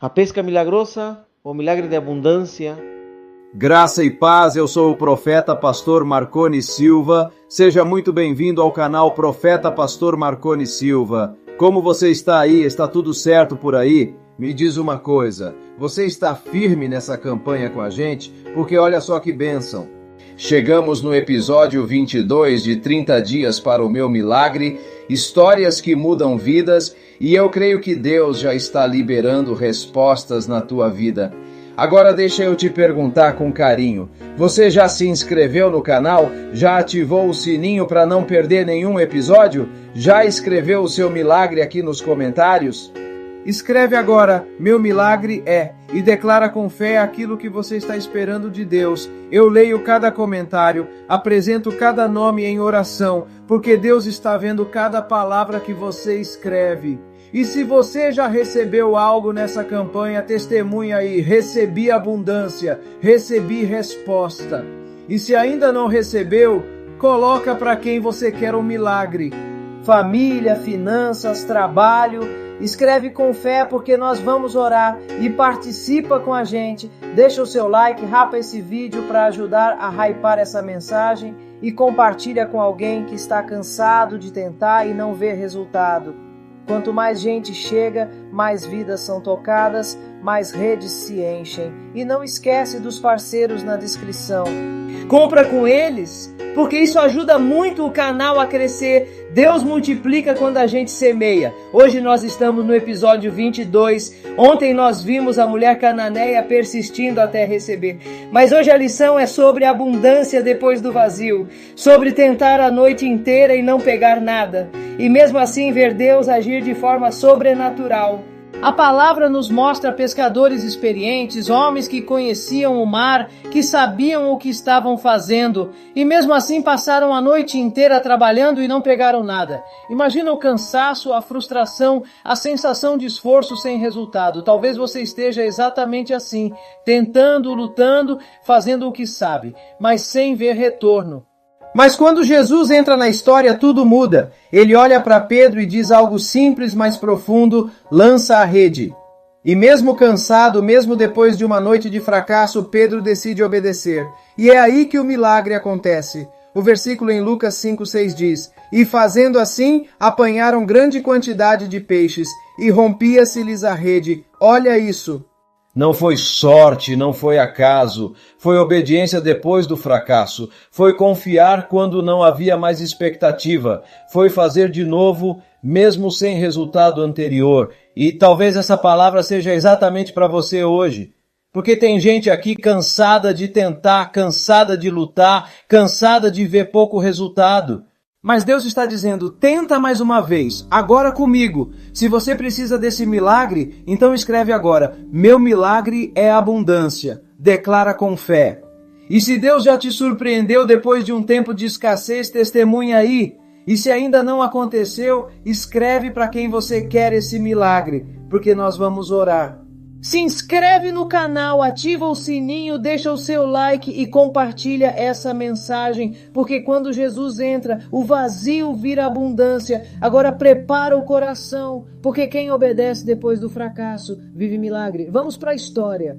A pesca milagrosa, o milagre de abundância. Graça e paz, eu sou o profeta Pastor Marconi Silva. Seja muito bem-vindo ao canal Profeta Pastor Marconi Silva. Como você está aí? Está tudo certo por aí? Me diz uma coisa, você está firme nessa campanha com a gente? Porque olha só que bênção. Chegamos no episódio 22 de 30 dias para o meu milagre, histórias que mudam vidas, e eu creio que Deus já está liberando respostas na tua vida. Agora deixa eu te perguntar com carinho, você já se inscreveu no canal? Já ativou o sininho para não perder nenhum episódio? Já escreveu o seu milagre aqui nos comentários? Escreve agora, meu milagre é, e declara com fé aquilo que você está esperando de Deus. Eu leio cada comentário, apresento cada nome em oração, porque Deus está vendo cada palavra que você escreve. E se você já recebeu algo nessa campanha, testemunha aí, recebi abundância, recebi resposta. E se ainda não recebeu, coloca para quem você quer um milagre. Família, finanças, trabalho. Escreve com fé porque nós vamos orar e participa com a gente. Deixa o seu like, rapa esse vídeo para ajudar a hypar essa mensagem e compartilha com alguém que está cansado de tentar e não vê resultado. Quanto mais gente chega, mais vidas são tocadas, mais redes se enchem. E não esquece dos parceiros na descrição. Compra com eles, porque isso ajuda muito o canal a crescer. Deus multiplica quando a gente semeia. Hoje nós estamos no episódio 22. Ontem nós vimos a mulher cananeia persistindo até receber. Mas hoje a lição é sobre abundância depois do vazio. Sobre tentar a noite inteira e não pegar nada. E mesmo assim ver Deus agir de forma sobrenatural. A palavra nos mostra pescadores experientes, homens que conheciam o mar, que sabiam o que estavam fazendo, e mesmo assim passaram a noite inteira trabalhando e não pegaram nada. Imagina o cansaço, a frustração, a sensação de esforço sem resultado. Talvez você esteja exatamente assim, tentando, lutando, fazendo o que sabe, mas sem ver retorno. Mas quando Jesus entra na história, tudo muda. Ele olha para Pedro e diz algo simples, mas profundo: lança a rede. E mesmo cansado, mesmo depois de uma noite de fracasso, Pedro decide obedecer. E é aí que o milagre acontece. O versículo em Lucas 5:6 diz: e fazendo assim, apanharam grande quantidade de peixes, e rompia-se-lhes a rede. Olha isso! Não foi sorte, não foi acaso, foi obediência depois do fracasso, foi confiar quando não havia mais expectativa, foi fazer de novo, mesmo sem resultado anterior. E talvez essa palavra seja exatamente para você hoje, porque tem gente aqui cansada de tentar, cansada de lutar, cansada de ver pouco resultado. Mas Deus está dizendo, tenta mais uma vez, agora comigo. Se você precisa desse milagre, então escreve agora, meu milagre é abundância. Declara com fé. E se Deus já te surpreendeu depois de um tempo de escassez, testemunha aí. E se ainda não aconteceu, escreve para quem você quer esse milagre, porque nós vamos orar. Se inscreve no canal, ativa o sininho, deixa o seu like e compartilha essa mensagem, porque quando Jesus entra, o vazio vira abundância. Agora prepara o coração, porque quem obedece depois do fracasso vive milagre. Vamos para a história.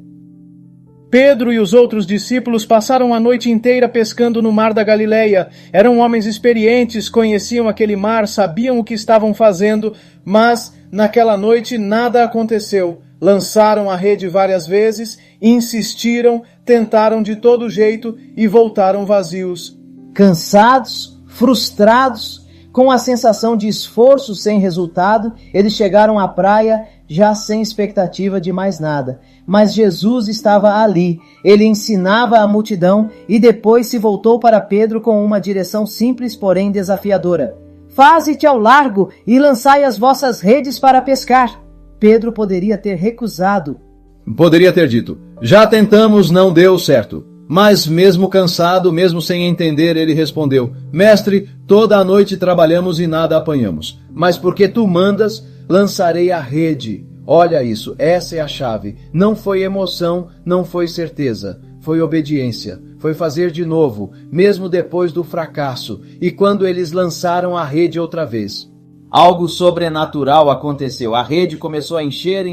Pedro e os outros discípulos passaram a noite inteira pescando no mar da Galileia. Eram homens experientes, conheciam aquele mar, sabiam o que estavam fazendo, mas naquela noite nada aconteceu. Lançaram a rede várias vezes, insistiram, tentaram de todo jeito e voltaram vazios. Cansados, frustrados, com a sensação de esforço sem resultado, eles chegaram à praia já sem expectativa de mais nada. Mas Jesus estava ali, ele ensinava a multidão e depois se voltou para Pedro com uma direção simples, porém desafiadora. Faze-te ao largo e lançai as vossas redes para pescar. Pedro poderia ter recusado. Poderia ter dito, já tentamos, não deu certo. Mas mesmo cansado, mesmo sem entender, ele respondeu, mestre, toda a noite trabalhamos e nada apanhamos. Mas porque tu mandas, lançarei a rede. Olha isso, essa é a chave. Não foi emoção, não foi certeza. Foi obediência. Foi fazer de novo, mesmo depois do fracasso. E quando eles lançaram a rede outra vez. Algo sobrenatural aconteceu. A rede começou a encher,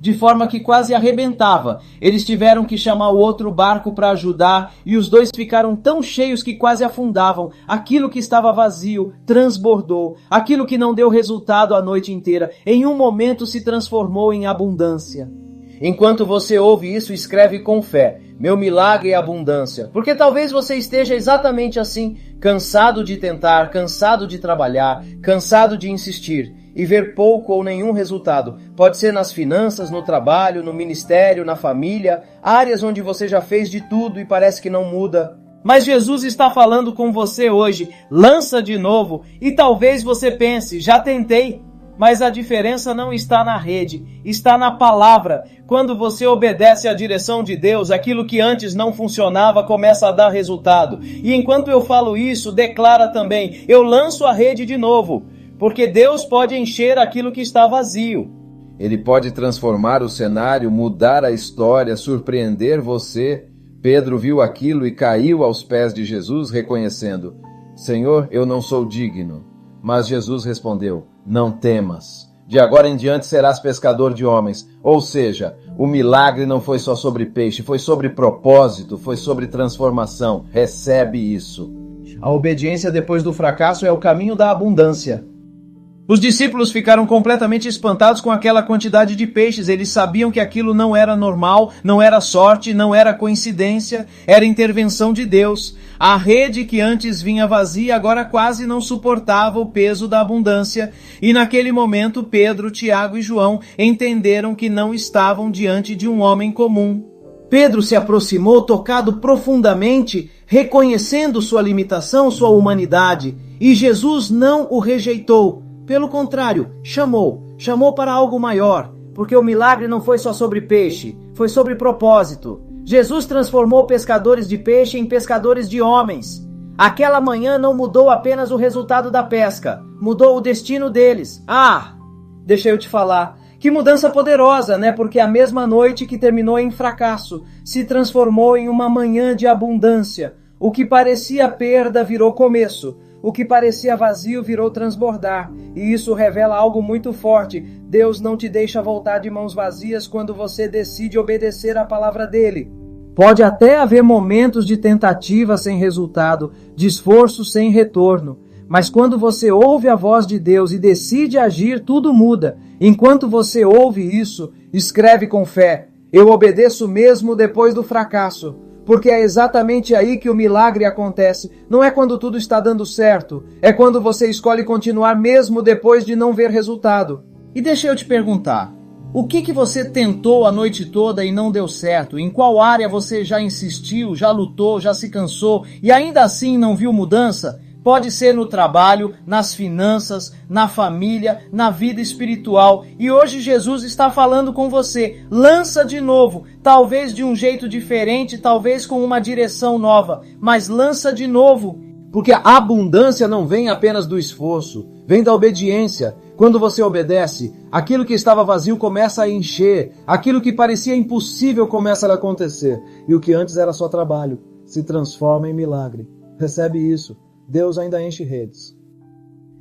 de forma que quase arrebentava. Eles tiveram que chamar o outro barco para ajudar e os dois ficaram tão cheios que quase afundavam. Aquilo que estava vazio transbordou. Aquilo que não deu resultado a noite inteira, em um momento se transformou em abundância. Enquanto você ouve isso, escreve com fé: meu milagre é abundância. Porque talvez você esteja exatamente assim, cansado de tentar, cansado de trabalhar, cansado de insistir e ver pouco ou nenhum resultado. Pode ser nas finanças, no trabalho, no ministério, na família, áreas onde você já fez de tudo e parece que não muda. Mas Jesus está falando com você hoje. Lança de novo e talvez você pense: já tentei. Mas a diferença não está na rede, está na palavra. Quando você obedece à direção de Deus, aquilo que antes não funcionava começa a dar resultado. E enquanto eu falo isso, declara também: eu lanço a rede de novo, porque Deus pode encher aquilo que está vazio. Ele pode transformar o cenário, mudar a história, surpreender você. Pedro viu aquilo e caiu aos pés de Jesus, reconhecendo: Senhor, eu não sou digno. Mas Jesus respondeu: não temas. De agora em diante serás pescador de homens. Ou seja, o milagre não foi só sobre peixe, foi sobre propósito, foi sobre transformação. Recebe isso. A obediência depois do fracasso é o caminho da abundância. Os discípulos ficaram completamente espantados com aquela quantidade de peixes. Eles sabiam que aquilo não era normal, não era sorte, não era coincidência, era intervenção de Deus. A rede que antes vinha vazia agora quase não suportava o peso da abundância. E naquele momento Pedro, Tiago e João entenderam que não estavam diante de um homem comum. Pedro se aproximou, tocado profundamente, reconhecendo sua limitação, sua humanidade. E Jesus não o rejeitou. Pelo contrário, chamou para algo maior, porque o milagre não foi só sobre peixe, foi sobre propósito. Jesus transformou pescadores de peixe em pescadores de homens. Aquela manhã não mudou apenas o resultado da pesca, mudou o destino deles. Deixa eu te falar, que mudança poderosa, né? Porque a mesma noite que terminou em fracasso, se transformou em uma manhã de abundância. O que parecia perda virou começo. O que parecia vazio virou transbordar, e isso revela algo muito forte. Deus não te deixa voltar de mãos vazias quando você decide obedecer à palavra dele. Pode até haver momentos de tentativa sem resultado, de esforço sem retorno, mas quando você ouve a voz de Deus e decide agir, tudo muda. Enquanto você ouve isso, escreve com fé: eu obedeço mesmo depois do fracasso. Porque é exatamente aí que o milagre acontece. Não é quando tudo está dando certo. É quando você escolhe continuar mesmo depois de não ver resultado. E deixa eu te perguntar, o que você tentou a noite toda e não deu certo? Em qual área você já insistiu, já lutou, já se cansou e ainda assim não viu mudança? Pode ser no trabalho, nas finanças, na família, na vida espiritual. E hoje Jesus está falando com você. Lança de novo, talvez de um jeito diferente, talvez com uma direção nova, mas lança de novo. Porque a abundância não vem apenas do esforço, vem da obediência. Quando você obedece, aquilo que estava vazio começa a encher, aquilo que parecia impossível começa a acontecer. E o que antes era só trabalho se transforma em milagre. Recebe isso. Deus ainda enche redes.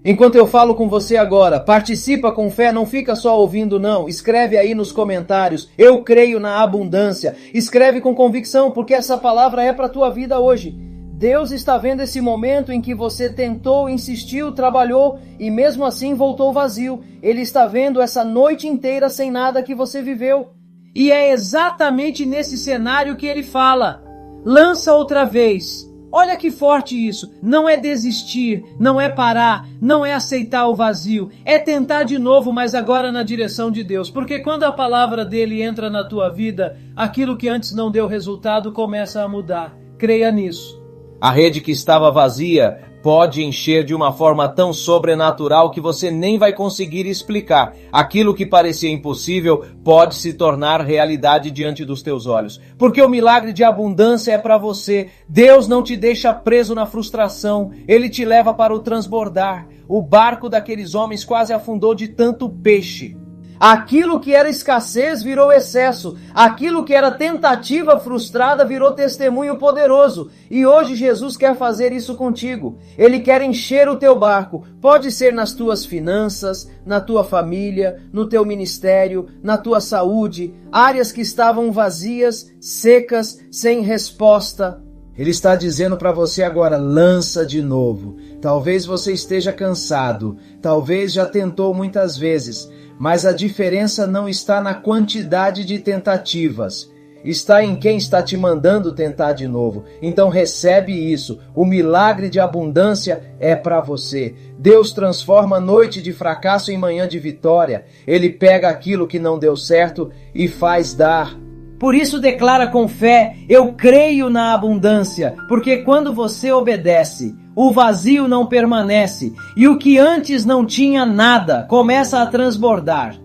Enquanto eu falo com você agora, participa com fé, não fica só ouvindo não. Escreve aí nos comentários: eu creio na abundância. Escreve com convicção, porque essa palavra é para a tua vida hoje. Deus está vendo esse momento em que você tentou, insistiu, trabalhou e mesmo assim voltou vazio. Ele está vendo essa noite inteira sem nada que você viveu. E é exatamente nesse cenário que ele fala: lança outra vez. Olha que forte isso. Não é desistir, não é parar, não é aceitar o vazio. É tentar de novo, mas agora na direção de Deus. Porque quando a palavra dele entra na tua vida, aquilo que antes não deu resultado começa a mudar. Creia nisso. A rede que estava vazia pode encher de uma forma tão sobrenatural que você nem vai conseguir explicar. Aquilo que parecia impossível pode se tornar realidade diante dos teus olhos. Porque o milagre de abundância é para você. Deus não te deixa preso na frustração. Ele te leva para o transbordar. O barco daqueles homens quase afundou de tanto peixe. Aquilo que era escassez virou excesso. Aquilo que era tentativa frustrada virou testemunho poderoso. E hoje Jesus quer fazer isso contigo. Ele quer encher o teu barco. Pode ser nas tuas finanças, na tua família, no teu ministério, na tua saúde, áreas que estavam vazias, secas, sem resposta. Ele está dizendo para você agora, lança de novo. Talvez você esteja cansado, talvez já tentou muitas vezes, mas a diferença não está na quantidade de tentativas. Está em quem está te mandando tentar de novo. Então recebe isso. O milagre de abundância é para você. Deus transforma noite de fracasso em manhã de vitória. Ele pega aquilo que não deu certo e faz dar. Por isso declara com fé, eu creio na abundância, porque quando você obedece, o vazio não permanece, e o que antes não tinha nada começa a transbordar.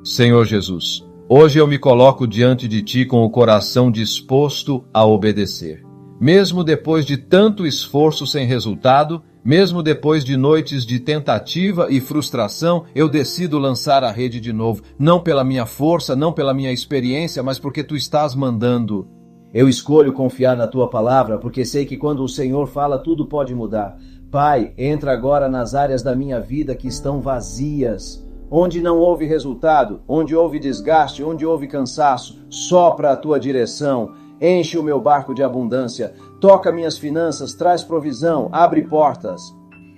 Senhor Jesus, hoje eu me coloco diante de Ti com o coração disposto a obedecer. Mesmo depois de tanto esforço sem resultado, mesmo depois de noites de tentativa e frustração, eu decido lançar a rede de novo, não pela minha força, não pela minha experiência, mas porque Tu estás mandando. Eu escolho confiar na Tua palavra, porque sei que quando o Senhor fala, tudo pode mudar. Pai, entra agora nas áreas da minha vida que estão vazias, onde não houve resultado, onde houve desgaste, onde houve cansaço. Sopra a Tua direção, enche o meu barco de abundância, toca minhas finanças, traz provisão, abre portas.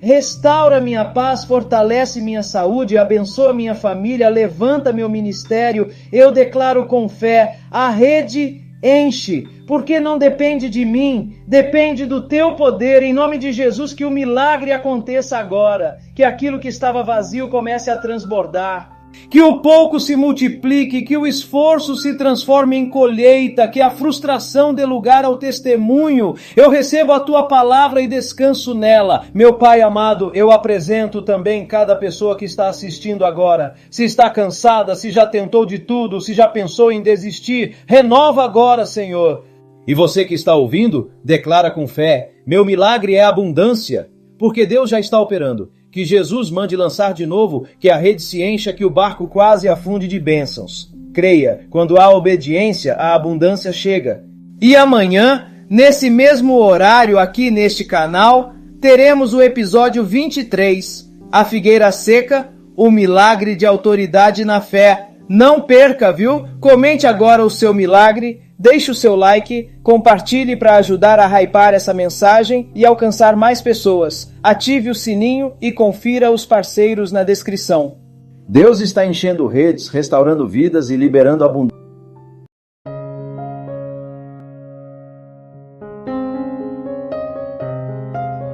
Restaura minha paz, fortalece minha saúde, abençoa minha família, levanta meu ministério. Eu declaro com fé, a rede enche, porque não depende de mim, depende do Teu poder. Em nome de Jesus, que o milagre aconteça agora, que aquilo que estava vazio comece a transbordar. Que o pouco se multiplique, que o esforço se transforme em colheita, que a frustração dê lugar ao testemunho. Eu recebo a Tua palavra e descanso nela. Meu Pai amado, eu apresento também cada pessoa que está assistindo agora. Se está cansada, se já tentou de tudo, se já pensou em desistir, renova agora, Senhor. E você que está ouvindo, declara com fé, meu milagre é abundância, porque Deus já está operando. Que Jesus mande lançar de novo, que a rede se encha, que o barco quase afunde de bênçãos. Creia, quando há obediência, a abundância chega. E amanhã, nesse mesmo horário aqui neste canal, teremos o episódio 23, A Figueira Seca, o milagre de autoridade na fé. Não perca, viu? Comente agora o seu milagre, deixe o seu like, compartilhe para ajudar a hypar essa mensagem e alcançar mais pessoas. Ative o sininho e confira os parceiros na descrição. Deus está enchendo redes, restaurando vidas e liberando abundância.